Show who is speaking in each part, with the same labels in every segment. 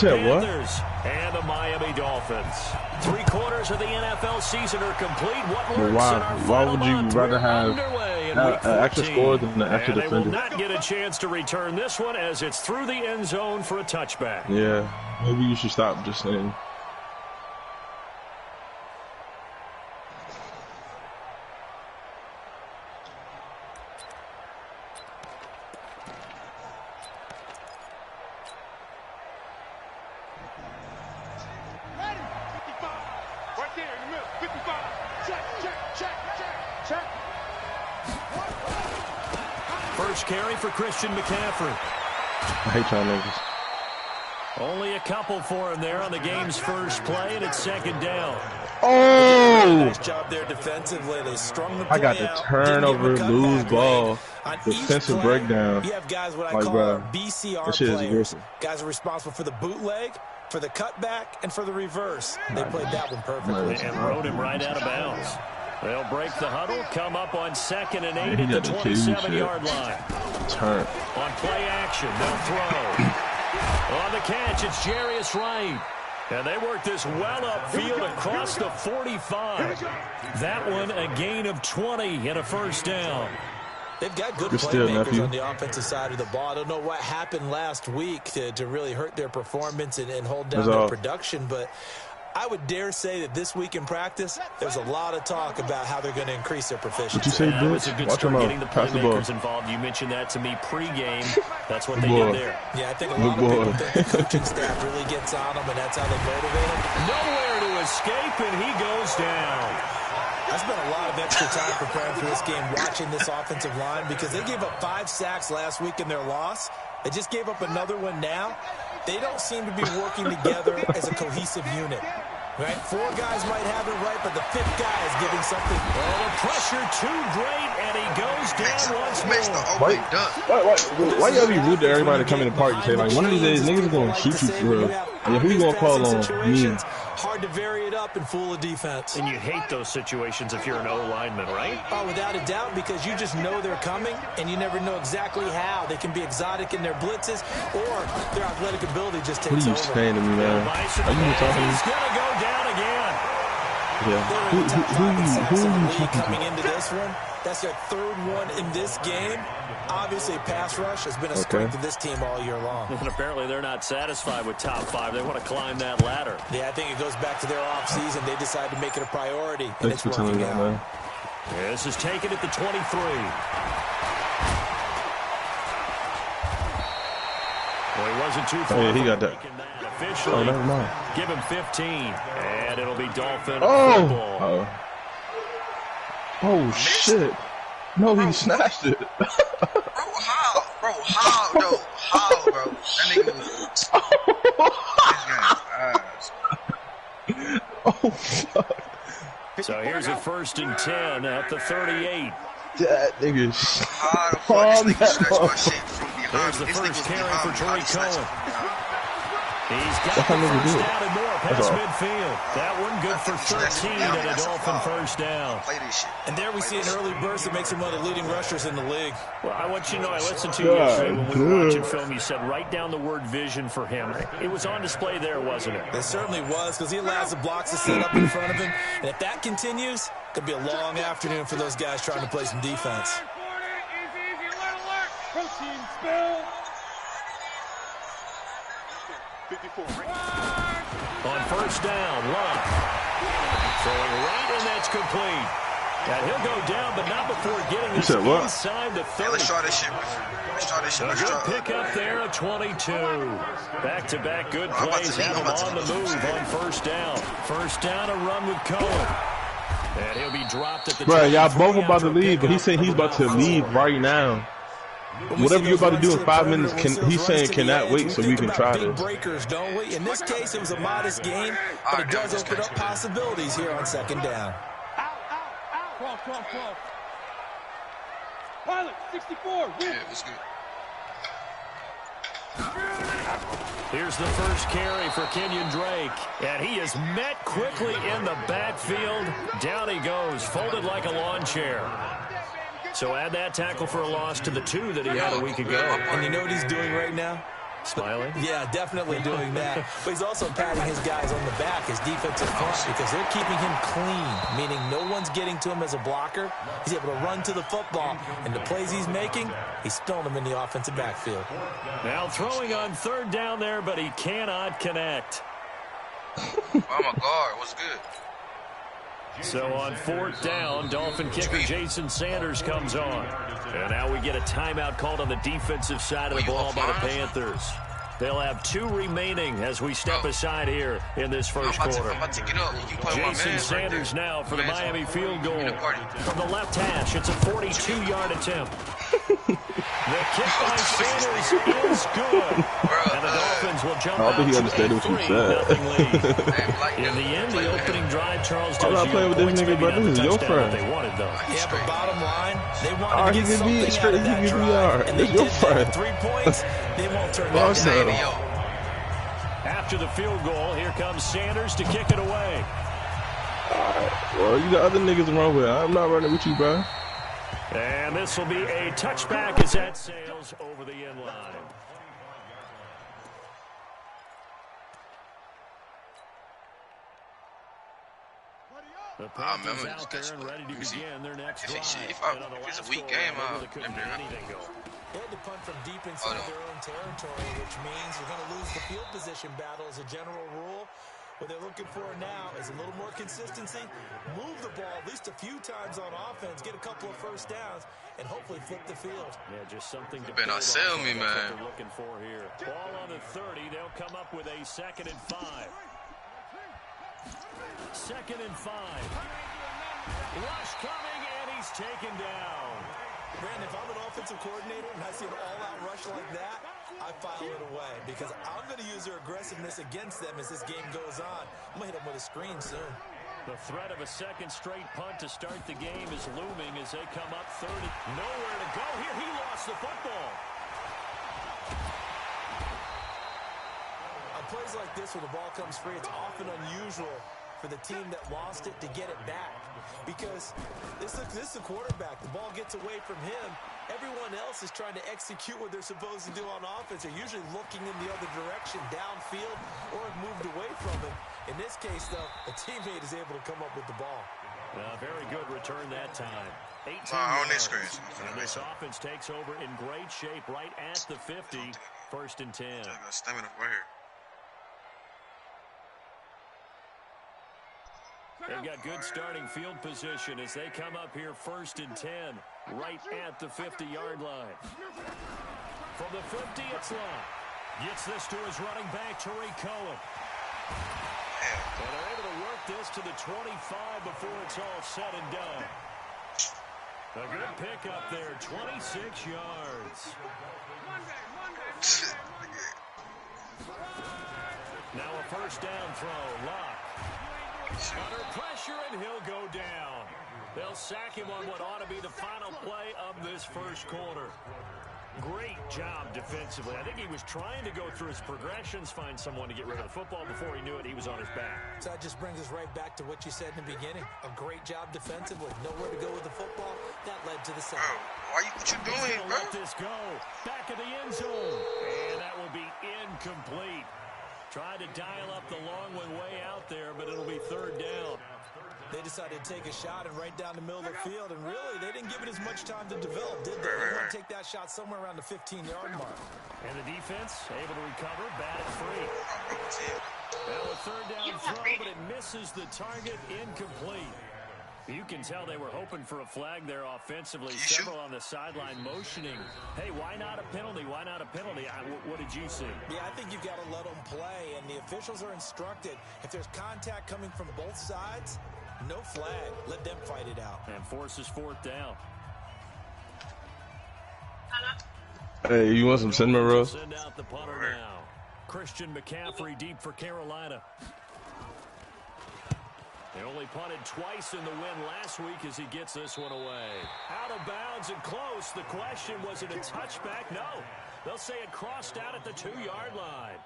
Speaker 1: Panthers and the Miami Dolphins. 3 quarters of the NFL season are complete. What works in our final month?
Speaker 2: Why would you rather have an extra score than the extra defender?
Speaker 1: They will not get a chance to return this one as it's through the end zone for a touchback.
Speaker 2: Yeah, maybe you should stop just saying.
Speaker 1: First carry for Christian McCaffrey.
Speaker 2: I hate y'all niggas.
Speaker 1: Only a couple for him there on the game's first play, and it's 2nd down.
Speaker 2: Oh!
Speaker 3: Nice job there defensively. They strung the play
Speaker 2: I got the turnover, lose ball, defensive breakdown.
Speaker 3: You have guys what I call BCR players. Guys are responsible for the bootleg, for the cutback, and for the reverse. They played that one perfectly.
Speaker 1: And rode him right out of bounds. They'll break the huddle, come up on 2nd and 8 at the 27-yard line.
Speaker 2: Turn.
Speaker 1: On play action, they'll throw. On the catch, it's Jarius Wright. And they work this well upfield across the 45. That one a gain of 20 and a first down.
Speaker 3: They've got good playmakers on the offensive side of the ball. I don't know what happened last week to really hurt their performance and hold down their production, but I would dare say that this week in practice, there's a lot of talk about how they're going to increase their proficiency.
Speaker 2: What you say,
Speaker 1: That was a good start getting the playmakers involved. You mentioned that to me pregame. That's what they did there.
Speaker 3: Yeah, I think a lot of people think the coaching staff really gets on them, and that's how they motivate them.
Speaker 1: Nowhere to escape, and he goes down.
Speaker 3: I spent a lot of extra time preparing for this game, watching this offensive line, because they gave up 5 sacks last week in their loss. They just gave up another one now. They don't seem to be working together as a cohesive unit. Right? 4 guys might have it right, but the 5th guy is giving something.
Speaker 1: Well, the pressure too great, and he goes down once more.
Speaker 2: Why y'all be rude to everybody to come in the park and say, like, one of these days, niggas are going to shoot you for real. Yeah, who you going to call on? Me.
Speaker 3: Hard to vary it up and fool a defense.
Speaker 1: And you hate those situations if you're an O-lineman, right?
Speaker 3: Oh, without a doubt, because you just know they're coming, and you never know exactly how. They can be exotic in their blitzes, or their athletic ability just takes over.
Speaker 2: What are you saying to me, man? Are you talking to me?
Speaker 1: He's going to go down again.
Speaker 2: Yeah. Who are you talking
Speaker 3: coming into this one? That's their 3rd one in this game. Obviously, pass rush has been a strength of this team all year long.
Speaker 1: And apparently they're not satisfied with top 5. They want to climb that ladder.
Speaker 3: Yeah, I think it goes back to their offseason. They decided to make it a priority, and it's working out. Man.
Speaker 1: This is taken at the 23. Well, he wasn't too far.
Speaker 2: Oh, yeah, he got that.
Speaker 1: Officially,
Speaker 2: never mind.
Speaker 1: Give him 15, and it'll be Dolphin
Speaker 2: football. Oh, shit. No, he snatched it.
Speaker 4: Bro, how, though? How, bro? That nigga was...
Speaker 2: Oh, fuck.
Speaker 1: So here's a 1st and 10 at the 38.
Speaker 2: That nigga's...
Speaker 4: How the fuck this nigga stretched my shit from behind?
Speaker 1: There's the first carry for Troy Cohen. He's got
Speaker 2: the
Speaker 1: first down and more past midfield. That one good for 13 and a Dolphin first down.
Speaker 3: And there we see an early burst that makes him one of the leading rushers in the league.
Speaker 1: Well, I want you to know, I listened to you yesterday when we were watching film. You said write down the word vision for him. It was on display there, wasn't it?
Speaker 3: It certainly was, because he allows the blocks to set up in front of him. And if that continues, it could be a long afternoon for those guys trying to play some defense.
Speaker 5: Protein spill.
Speaker 1: 54. On first down, Love. Throwing right, and that's complete. And he'll go down, but not before getting his inside the 30.
Speaker 4: Let's try this shit.
Speaker 1: A good pickup there at 22. Back-to-back good plays have him on the move on first down. First down, a run with Cohen. And he'll be dropped at the
Speaker 2: Bro, y'all both about to leave, but he's saying he's about to leave right now. Whatever you're about to do in 5 minutes, he's saying cannot wait so we can try this.
Speaker 3: Breakers, don't we? In this case, it was a modest game, but it does open up possibilities here on 2nd down.
Speaker 5: 12. Pilot, 64.
Speaker 4: Yeah, it was good.
Speaker 1: Here's the first carry for Kenyon Drake, and he is met quickly in the backfield. Down he goes, folded like a lawn chair. So add that tackle for a loss to the 2 that he had a week ago.
Speaker 3: And you know what he's doing right now?
Speaker 1: Smiling?
Speaker 3: Yeah, definitely doing that. But he's also patting his guys on the back, his defensive front, because they're keeping him clean, meaning no one's getting to him as a blocker. He's able to run to the football, and the plays he's making, he's throwing them in the offensive backfield.
Speaker 1: Now throwing on third down there, but he cannot connect.
Speaker 4: Oh, my God. What's good?
Speaker 1: So on fourth down, Dolphin kicker Jason Sanders comes on. And now we get a timeout called on the defensive side of the ball by the Panthers. They'll have 2 remaining as we step aside here in this first quarter. Jason Sanders now for the Miami field goal. From the left hash, it's a 42-yard attempt. The kick by Sanders is good. And the Dolphins will jump out to a 3-0 lead. In the end, the opening drive, Charles
Speaker 2: I'm not playing with this nigga, bro. This is your friend.
Speaker 1: They wanted, though.
Speaker 3: Yeah, but bottom line, they wanted to get something out of that
Speaker 2: he
Speaker 3: drive. And they
Speaker 2: It's your
Speaker 3: did
Speaker 2: friend.
Speaker 3: that. 3 points, they won't turn that down.
Speaker 1: After the field goal, here comes Sanders to kick it away.
Speaker 2: Well, you got other niggas to run with. I'm not running with you, bro.
Speaker 1: And this will be a touchback as that sails over the end line. The Panthers out there and ready to begin their next drive.
Speaker 4: If it's a weak game,
Speaker 3: They had to punt from deep inside their own territory, which means you're going to lose the field position battle as a general rule. What they're looking for now is a little more consistency, move the ball at least a few times on offense, get a couple of first downs, and hopefully flip the field.
Speaker 1: Yeah, just something to
Speaker 4: better not sell me, man.
Speaker 1: That's what they're looking for here. Ball on the 30. They'll come up with a 2nd and 5. 2nd and 5. Rush coming, and he's taken down.
Speaker 3: Brandon, if I'm an offensive coordinator and I see an all-out rush like that, I file it away because I'm going to use their aggressiveness against them as this game goes on. I'm going to hit them with a screen soon.
Speaker 1: The threat of a 2nd straight punt to start the game is looming as they come up 30. Nowhere to go here. He lost the football.
Speaker 3: On plays like this where the ball comes free, it's often unusual for the team that lost it to get it back because this is the quarterback. The ball gets away from him. Everyone else is trying to execute what they're supposed to do on offense. They're usually looking in the other direction, downfield, or have moved away from him. In this case, though, a teammate is able to come up with the ball.
Speaker 1: Very good return that time. 18
Speaker 4: on
Speaker 1: yards.
Speaker 4: this screen.
Speaker 1: And this offense takes over in great shape right at the 50. 1st and 10.
Speaker 4: Stamina right here.
Speaker 1: They've got good starting field position as they come up here 1st and 10, right at the 50-yard line. From the 50, it's Lott. Gets this to his running back, Tariq Cohen. And they're able to work this to the 25 before it's all said and done. A good pickup there, 26 yards. Now a 1st down throw, Lott. Under pressure, and he'll go down. They'll sack him on what ought to be the final play of this first quarter. Great job defensively. I think he was trying to go through his progressions, find someone to get rid of the football. Before he knew it, he was on his back.
Speaker 3: So that just brings us right back to what you said in the beginning. A great job defensively. Nowhere to go with the football. That led to the sack.
Speaker 4: What you doing, bro?
Speaker 1: Let this go. Back of the end zone. And that will be incomplete. Tried to dial up the long one way out there, but it'll be 3rd down.
Speaker 3: They decided to take a shot and right down the middle of the field, and really, they didn't give it as much time to develop, did they? They want to take that shot somewhere around the 15-yard mark.
Speaker 1: And the defense able to recover, batted free. Now a 3rd down throw, but it misses the target, incomplete. You can tell they were hoping for a flag there offensively. Several on the sideline motioning. Hey, why not a penalty? Why not a penalty? What did you see?
Speaker 3: Yeah, I think you've got to let them play, and the officials are instructed. If there's contact coming from both sides, no flag. Let them fight it out.
Speaker 1: And forces 4th down.
Speaker 2: Hey, you want some cinnamon rolls?
Speaker 1: Send out the punter now. Christian McCaffrey deep for Carolina. They only punted twice in the win last week as he gets this one away. Out of bounds and close. The question, was it a touchback? No. They'll say it crossed out at the 2-yard line.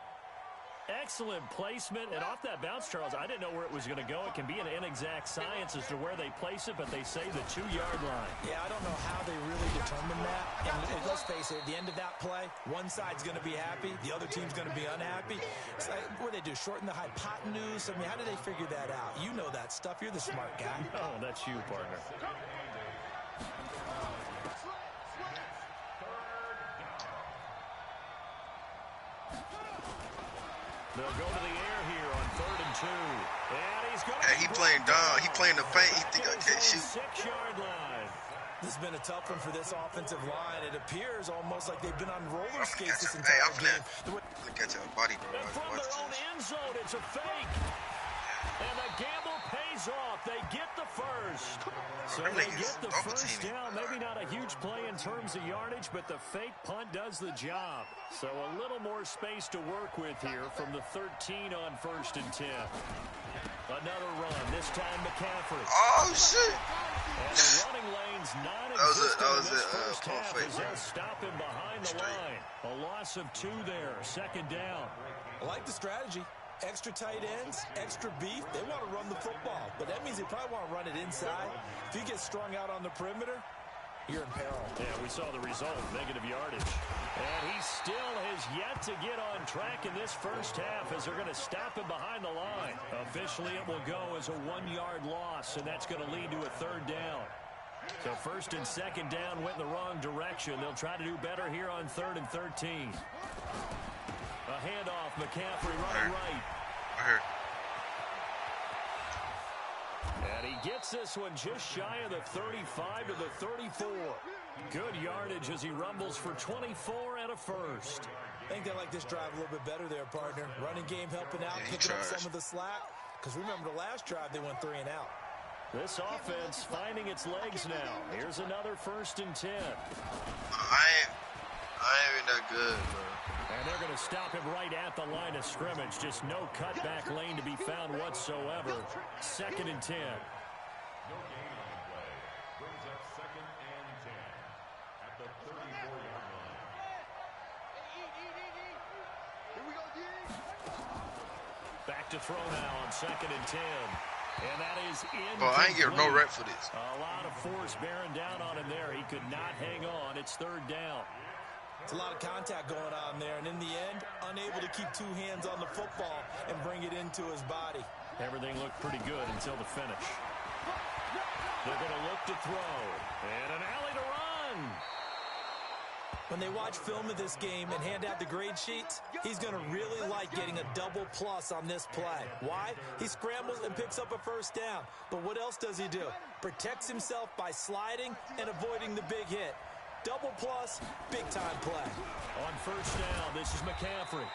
Speaker 1: Excellent placement, and off that bounce, Charles, I didn't know where it was going to go. It can be an inexact science as to where they place it, but they say the 2-yard line.
Speaker 3: Yeah, I don't know how they really determine that. And let's face it, at the end of that play, one side's going to be happy, the other team's going to be unhappy. It's like, what do they do, shorten the hypotenuse? I mean, how do they figure that out? You know that stuff. You're the smart guy.
Speaker 1: Oh, that's you, partner. They'll go to the air here on 3rd and 2. And he's going to
Speaker 4: Hey, he playing down. He playing the paint. He think I can't shoot.
Speaker 1: 6-yard line.
Speaker 3: This has been a tough one for this offensive line. It appears almost like they've been on roller skates this
Speaker 4: Hey,
Speaker 3: entire
Speaker 4: I'm
Speaker 3: game.
Speaker 4: gonna catch a body, bro.
Speaker 1: And from their own end zone, it's a fake. And the gamble pays off. They get the first. So they get the first down. Maybe not a huge play in terms of yardage, but the fake punt does the job. So a little more space to work with here from the 13 on 1st and 10. Another run, this time McCaffrey.
Speaker 4: Oh, shit.
Speaker 1: And the running lane's non-existent in this first half as they'll stop him behind the line. A loss of 2 there, 2nd down.
Speaker 3: I like the strategy. Extra tight ends, extra beef. They want to run the football, but that means they probably want to run it inside. If you get strung out on the perimeter, you're in peril.
Speaker 1: Yeah, we saw the result, negative yardage. And he still has yet to get on track in this first half as they're going to stop him behind the line. Officially, it will go as a 1-yard loss, and that's going to lead to a 3rd down. So 1st and 2nd down went in the wrong direction. They'll try to do better here on 3rd and 13. A handoff, McCaffrey running right. And he gets this one just shy of the 35 to the 34. Good yardage as he rumbles for 24 and a first.
Speaker 3: I think they like this drive a little bit better there, partner. Running game helping out, picking up some of the slack. Because remember the last drive, they went 3 and out.
Speaker 1: This offense finding its legs now. Here's another 1st and 10.
Speaker 4: I ain't that good, bro.
Speaker 1: And they're going to stop him right at the line of scrimmage. Just no cutback lane to be found whatsoever. 2nd and 10.
Speaker 6: No gain on play. Brings up 2nd and 10 at the 34-yard line.
Speaker 5: Here we go, D.
Speaker 1: Back to throw now on 2nd and 10. And that is in.
Speaker 4: Well, I ain't getting no rep for this.
Speaker 1: A lot of force bearing down on him there. He could not hang on. It's 3rd down.
Speaker 3: It's a lot of contact going on there, and in the end, unable to keep 2 hands on the football and bring it into his body.
Speaker 1: Everything looked pretty good until the finish. They're going to look to throw. And an alley to run.
Speaker 3: When they watch film of this game and hand out the grade sheets, he's going to really like getting a double plus on this play. Why? He scrambles and picks up a 1st down. But what else does he do? Protects himself by sliding and avoiding the big hit. Double plus, big-time play.
Speaker 1: On 1st down, this is McCaffrey.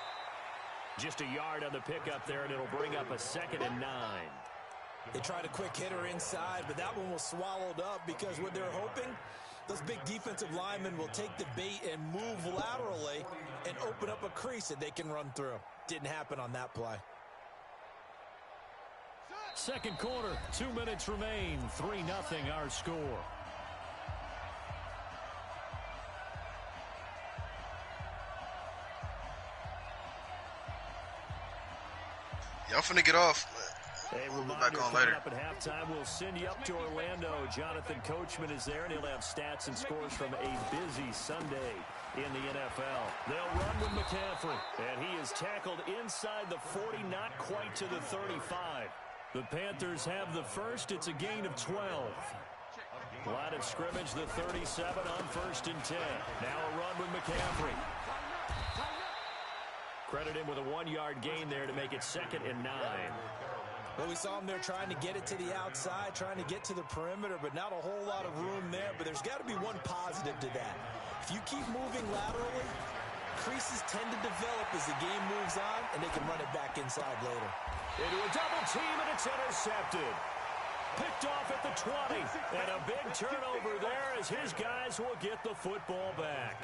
Speaker 1: Just a yard on the pickup there, and it'll bring up a 2nd and 9.
Speaker 3: They tried a quick hitter inside, but that one was swallowed up because what they're hoping, those big defensive linemen will take the bait and move laterally and open up a crease that they can run through. Didn't happen on that play.
Speaker 1: 2nd quarter, 2 minutes remain. 3-0 our score.
Speaker 4: Y'all finna get off.
Speaker 1: A
Speaker 4: We'll be
Speaker 1: reminder
Speaker 4: back on
Speaker 1: coming
Speaker 4: later.
Speaker 1: up at halftime. We'll send you up to Orlando. Jonathan Coachman is there, and he'll have stats and scores from a busy Sunday in the NFL. They'll run with McCaffrey, and he is tackled inside the 40, not quite to the 35. The Panthers have the first. It's a gain of 12. Line of scrimmage, the 37 on 1st and 10. Now a run with McCaffrey. Credit him with a 1-yard gain there to make it 2nd and 9.
Speaker 3: Well, we saw him there trying to get it to the outside, trying to get to the perimeter, but not a whole lot of room there. But there's got to be one positive to that. If you keep moving laterally, creases tend to develop as the game moves on, and they can run it back inside later.
Speaker 1: Into a double team, and it's intercepted. Picked off at the 20, and a big turnover there as his guys will get the football back.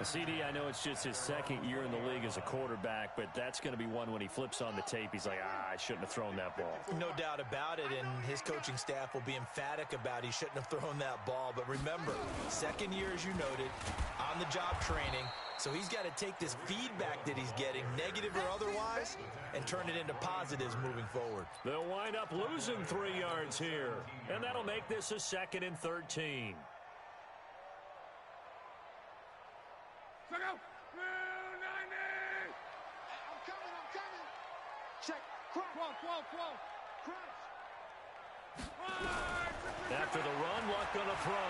Speaker 1: CD, I know it's just his 2nd year in the league as a quarterback, but that's going to be one when he flips on the tape. He's like, I shouldn't have thrown that ball.
Speaker 3: No doubt about it, and his coaching staff will be emphatic about he shouldn't have thrown that ball. But remember, 2nd year, as you noted, on-the-job training, So he's got to take this feedback that he's getting, negative or otherwise, and turn it into positives moving forward.
Speaker 1: They'll wind up losing 3 yards here, and that'll make this a 2nd and 13.
Speaker 5: Check out. I'm coming. Check. Crouch. Crouch.
Speaker 1: After the run, Luck going to throw.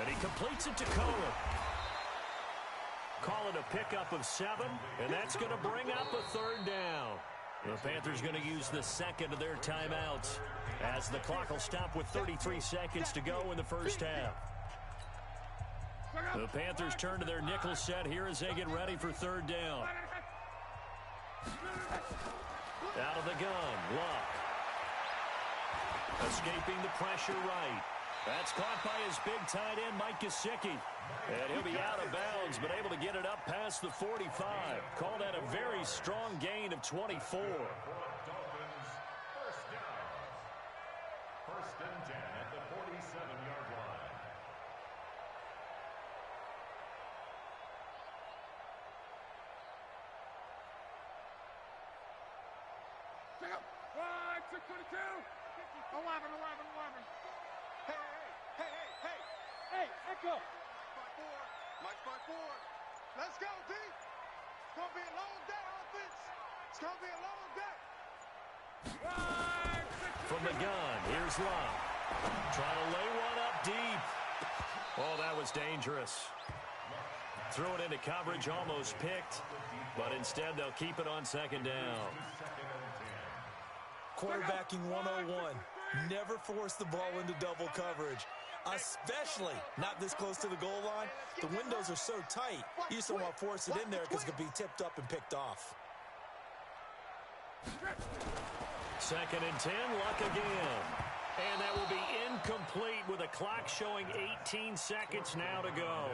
Speaker 1: And he completes it to Cohen. Call it a pickup of 7, and that's going to bring up a 3rd down. The Panthers going to use the second of their timeouts as the clock will stop with 33 seconds to go in the first half. The Panthers turn to their nickel set here as they get ready for 3rd down. Out of the gun, Luck. Escaping the pressure right. That's caught by his big tight end, Mike Gesicki. And he'll be out of bounds, but able to get it up past the 45. Called that a very strong gain of 24.
Speaker 6: Dolphins, first down. 1st and 10 at the 47-yard line.
Speaker 5: Check out. 622. 11. Hey, Echo. Mike by 4. Let's go, D. It's going to be a long day, offense. It's going to be a long day.
Speaker 1: From the gun, here's Luck. Trying to lay one up deep. Oh, that was dangerous. Threw it into coverage, almost picked. But instead, they'll keep it on 2nd down.
Speaker 3: Quarterbacking 101. Never force the ball into double coverage, especially not this close to the goal line. The windows are so tight, you just don't want to force it in there because it could be tipped up and picked off.
Speaker 1: 2nd and 10, Luck again. And that will be incomplete with a clock showing 18 seconds now to go.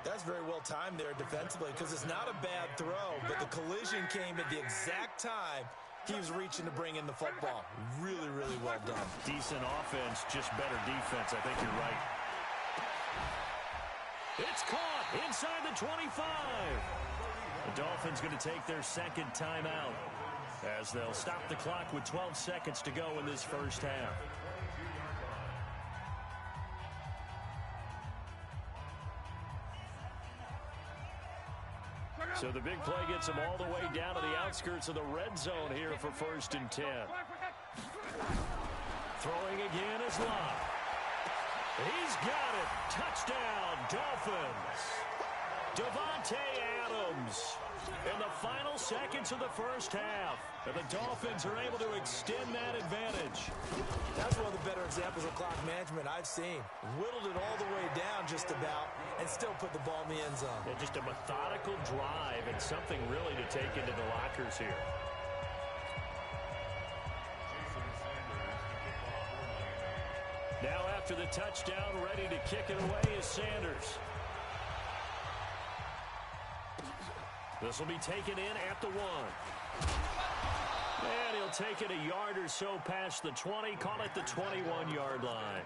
Speaker 3: That's very well timed there defensively because it's not a bad throw, but the collision came at the exact time he was reaching to bring in the football. Really, really well done.
Speaker 1: Decent offense, just better defense. I think you're right. It's caught inside the 25. The Dolphins going to take their 2nd timeout as they'll stop the clock with 12 seconds to go in this first half. So the big play gets them all the way down to the outskirts of the red zone here for 1st and 10. Throwing again is Luck. He's got it. Touchdown, Dolphins. Davante Adams in the final seconds of the first half. And the Dolphins are able to extend that advantage.
Speaker 3: That's one of the better examples of clock management I've seen. Whittled it all the way down just about and still put the ball in the end zone.
Speaker 1: Yeah, just a methodical drive and something really to take into the lockers here. Now after the touchdown, ready to kick it away is Sanders. This will be taken in at the 1. And he'll take it a yard or so past the 20, call it the 21-yard line.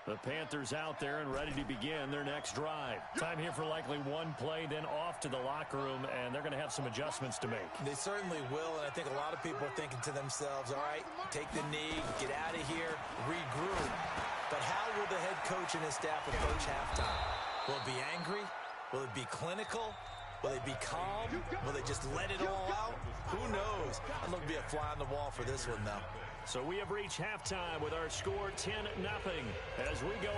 Speaker 1: The Panthers out there and ready to begin their next drive. Time here for likely one play, then off to the locker room, and they're going to have some adjustments to make.
Speaker 3: They certainly will, and I think a lot of people are thinking to themselves, all right, take the knee, get out of here, regroup. But how will the head coach and his staff approach halftime? Will it be angry? Will it be clinical? Will they be calm? Will they just let it all out? Who knows? I'd love to be a fly on the wall for this one, though.
Speaker 1: So we have reached halftime with our score 10-0 as we go